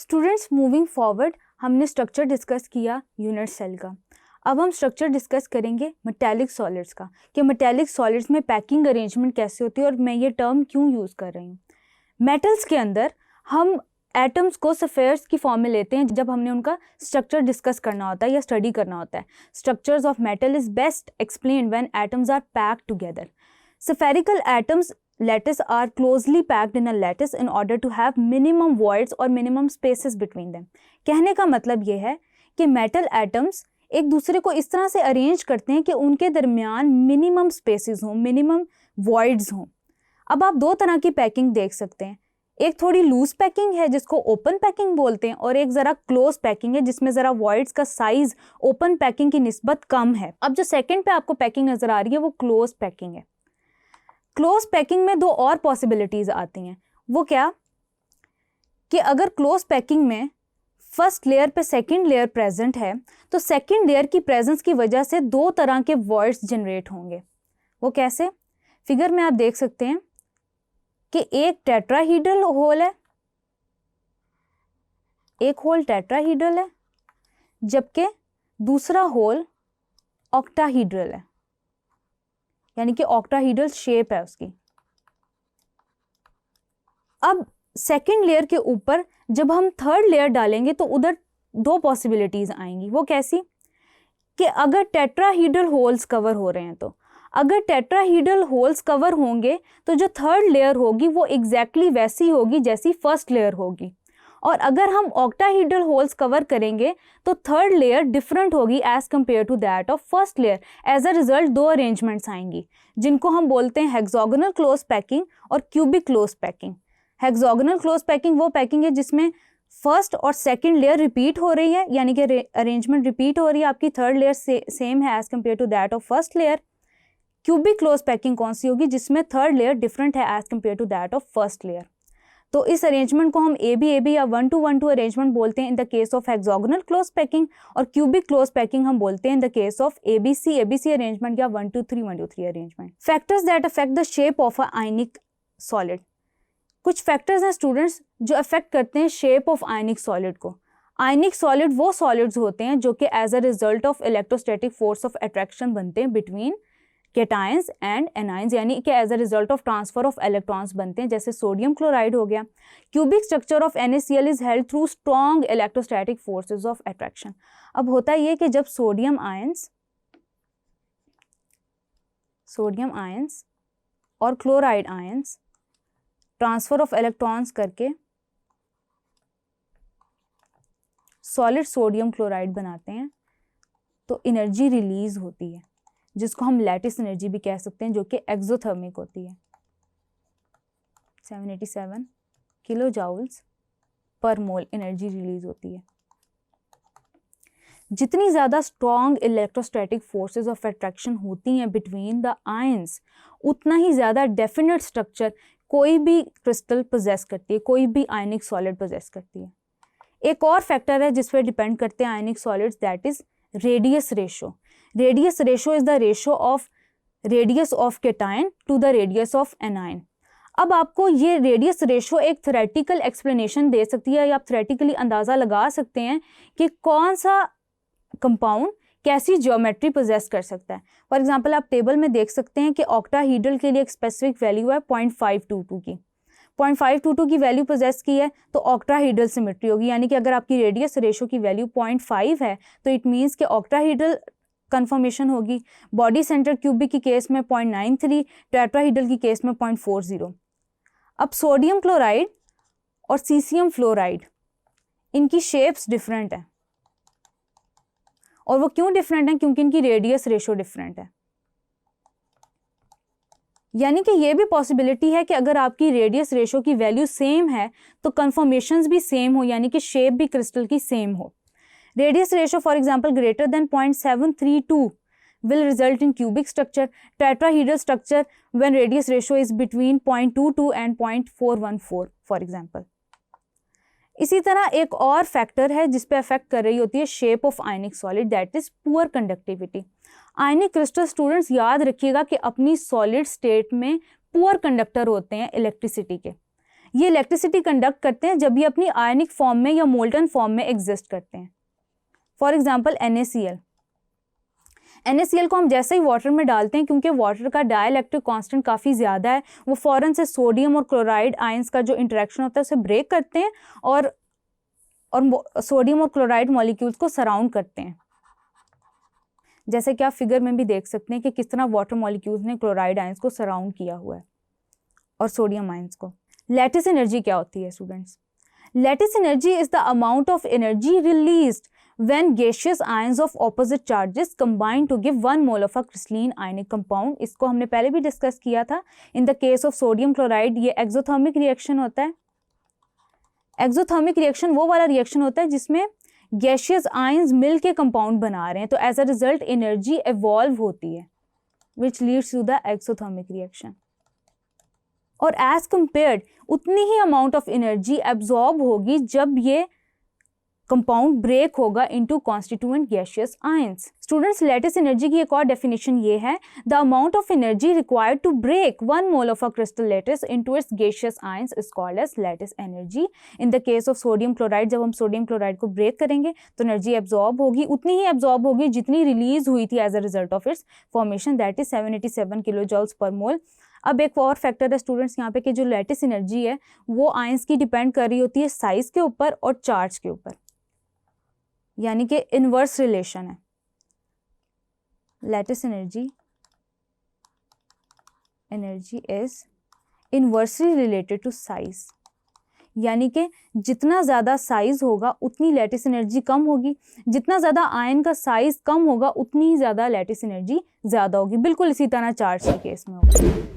Students moving forward, हमने structure discuss किया unit cell का। अब हम स्ट्रक्चर डिस्कस करेंगे मेटेलिक सॉलिड्स का, कि मेटेलिक सॉलिड्स में पैकिंग अरेंजमेंट कैसे होती है और मैं ये टर्म क्यों यूज़ कर रही हूँ। मेटल्स के अंदर हम एटम्स को सफेयर्स की फॉर्म में लेते हैं जब हमने उनका स्ट्रक्चर डिस्कस करना होता है या स्टडी करना होता है। Structures of metal is best explained when atoms are packed together. Spherical atoms lattice are closely packed in a lattice in order to have minimum voids or minimum spaces between them। कहने का मतलब ये है कि metal atoms एक दूसरे को इस तरह से अरेंज करते हैं कि उनके दरमियान मिनिमम स्पेसेस हों, मिनिमम वॉइड्स हों। अब आप दो तरह की पैकिंग देख सकते हैं, एक थोड़ी लूज पैकिंग है जिसको ओपन पैकिंग बोलते हैं, और एक ज़रा क्लोज पैकिंग है जिसमें ज़रा वॉइड्स का साइज ओपन पैकिंग की निस्बत कम है। अब जो सेकेंड पे आपको पैकिंग नज़र आ रही है वो क्लोज पैकिंग है। क्लोज पैकिंग में दो और पॉसिबिलिटीज आती हैं। वो क्या कि अगर क्लोज पैकिंग में फर्स्ट लेयर पे सेकंड लेयर प्रेजेंट है तो सेकंड लेयर की प्रेजेंस की वजह से दो तरह के वॉइड्स जनरेट होंगे। वो कैसे? फिगर में आप देख सकते हैं कि एक टेट्राहीड्रल होल है, एक होल टेट्राहीड्रल है, जबकि दूसरा होल ऑक्टाहीड्रल है, यानी कि ऑक्टाहीड्रल शेप है उसकी। अब सेकंड लेयर के ऊपर जब हम थर्ड लेयर डालेंगे तो उधर दो पॉसिबिलिटीज आएंगी। वो कैसी? कि अगर टेट्राहीड्रल होल्स कवर हो रहे हैं तो अगर टेट्राहीड्रल होल्स कवर होंगे तो जो थर्ड लेयर होगी वो एग्जैक्टली वैसी होगी जैसी फर्स्ट लेयर होगी, और अगर हम ऑक्टाहीड्रल होल्स कवर करेंगे तो थर्ड लेयर डिफरेंट होगी as compared to that of first layer. As a result दो अरेंजमेंट्स आएंगी जिनको हम बोलते हैं हेक्सागोनल क्लोज पैकिंग और cubic close packing. Hexagonal close packing वो पैकिंग है जिसमें फर्स्ट और सेकंड लेयर रिपीट हो रही है, यानी कि अरेंजमेंट रिपीट हो रही है, आपकी थर्ड लेयर सेम है as compared to that of first layer. Cubic close packing कौन सी होगी? जिसमें थर्ड लेयर डिफरेंट है as compared to that of first layer. तो इस अरेंजमेंट को हम ए बी या 1-to-1-2 अरेंजमेंट बोलते हैं इन the case of hexagonal close packing, और क्यूबिक क्लोज पैकिंग हम बोलते हैं इन the case of ABC arrangement या 1-to-3 arrangement. Factors that affect the shape of a ionic solid. कुछ फैक्टर्स हैं स्टूडेंट्स जो अफेक्ट करते हैं शेप ऑफ आयनिक सॉलिड को। आयनिक सॉलिड वो सॉलिड्स होते हैं जो कि as a result of electrostatic force of attraction बनते हैं बिटवीन केटायंस एंड एनायंस, यानी कि as a result of transfer of electrons बनते हैं, जैसे सोडियम क्लोराइड हो गया। Cubic structure of NaCl is held through strong electrostatic forces of attraction. अब होता ये कि जब सोडियम आयंस और chloride ions transfer of electrons करके सॉलिड सोडियम क्लोराइड बनाते हैं तो एनर्जी रिलीज होती है जिसको हम लैटिस एनर्जी भी कह सकते हैं, जो कि एक्सोथर्मिक होती है। 787 किलो जाउल्स पर मोल एनर्जी रिलीज होती है। जितनी ज़्यादा strong electrostatic forces of attraction होती हैं बिटवीन द आयंस, उतना ही ज़्यादा डेफिनेट स्ट्रक्चर कोई भी क्रिस्टल पोजेस करती है, कोई भी आयनिक सॉलिड पोजेस करती है। एक और फैक्टर है जिस पे डिपेंड करते हैं ionic solids, that is radius ratio. Radius ratio is the ratio of radius of cation to the radius of anion. अब आपको ये रेडियस रेशो एक थ्योरेटिकल एक्सप्लेनेशन दे सकती है, या आप थ्योरेटिकली अंदाज़ा लगा सकते हैं कि कौन सा कंपाउंड कैसी ज्योमेट्री पोजेस कर सकता है। फॉर एग्जांपल आप टेबल में देख सकते हैं कि ऑक्टाहीड्रल के लिए एक स्पेसिफिक वैल्यू है 0.522 की। 0.522 की वैल्यू पोजेस की है तो ऑक्टाहीड्रल सिमेट्री होगी, यानी कि अगर आपकी रेडियस रेशो की वैल्यू 0.5 है तो इट मीन्स कि ऑक्टाहीड्रल कन्फर्मेशन होगी। बॉडी सेंटर क्यूबिक की केस में 0.93, टेट्राहीड्रल की केस में 0.40। अब सोडियम क्लोराइड और सीसियम फ्लोराइड, इनकी शेप्स डिफरेंट है, और वो क्यों डिफरेंट है? क्योंकि इनकी रेडियस रेशो डिफरेंट है। यानी कि ये भी पॉसिबिलिटी है कि अगर आपकी रेडियस रेशो की वैल्यू सेम है तो कन्फर्मेशंस भी सेम हो, यानी कि शेप भी क्रिस्टल की सेम हो। Radius ratio for example greater than 0.732 will result in cubic structure, tetrahedral structure when radius ratio is between 0.22 and 0.414 for example। इसी तरह एक और फैक्टर है जिस पे अफेक्ट कर रही होती है shape of ionic solid, that is poor conductivity. Ionic crystal students याद रखिएगा कि अपनी सॉलिड स्टेट में पुअर कंडक्टर होते हैं इलेक्ट्रिसिटी के। ये इलेक्ट्रिसिटी कंडक्ट करते हैं जब ये अपनी आयनिक फॉर्म में या मोल्टन फॉर्म में एग्जिस्ट करते हैं। फॉर एग्जांपल NaCl को हम जैसे ही वाटर में डालते हैं, क्योंकि वाटर का डाइलेक्ट्रिक कांस्टेंट काफ़ी ज़्यादा है, वो फ़ौरन से सोडियम और क्लोराइड आयंस का जो इंटरेक्शन होता है उसे ब्रेक करते हैं और सोडियम और क्लोराइड मॉलिक्यूल्स को सराउंड करते हैं। जैसे कि आप फिगर में भी देख सकते हैं कि किस तरह वाटर मॉलिक्यूल्स ने क्लोराइड आयंस को सराउंड किया हुआ है और सोडियम आयंस को। लैटिस एनर्जी क्या होती है students? Lattice energy is the amount of energy released when gaseous ions of opposite charges combine to give 1 mole of a crystalline ionic compound। इसको हमने पहले भी डिस्कस किया था। इन the case of sodium chloride ये एक्सोथर्मिक रिएक्शन होता है। Exothermic reaction वो वाला रिएक्शन होता है जिसमें गैशियस आयंस मिल के कंपाउंड बना रहे हैं, तो as a result energy evolve होती है which leads to the exothermic reaction. और एज कंपेयर्ड उतनी ही अमाउंट ऑफ एनर्जी एब्जॉर्ब होगी जब ये कंपाउंड ब्रेक होगा into constituent gaseous ions. Students, lattice energy की एक और डेफिनेशन ये है, the amount of energy required to break 1 mole of a crystal lattice into its gaseous ions is called as lattice energy. In the case of sodium chloride, जब हम sodium chloride को break करेंगे तो energy absorb होगी, उतनी ही absorb होगी जितनी release हुई थी as a result of its formation, that is 787 kilo joules per mole. अब एक और फैक्टर है स्टूडेंट्स यहाँ पे कि जो लैटिस एनर्जी है वो आयंस की डिपेंड कर रही होती है साइज के ऊपर और चार्ज के ऊपर, यानी कि इनवर्स रिलेशन है। Lattice energy is inversely related to size, यानी कि जितना ज़्यादा साइज होगा उतनी लैटिस एनर्जी कम होगी, जितना ज़्यादा आयन का साइज कम होगा उतनी ही ज़्यादा लैटिस एनर्जी ज़्यादा होगी। बिल्कुल इसी तरह चार्ज के केस में होगा।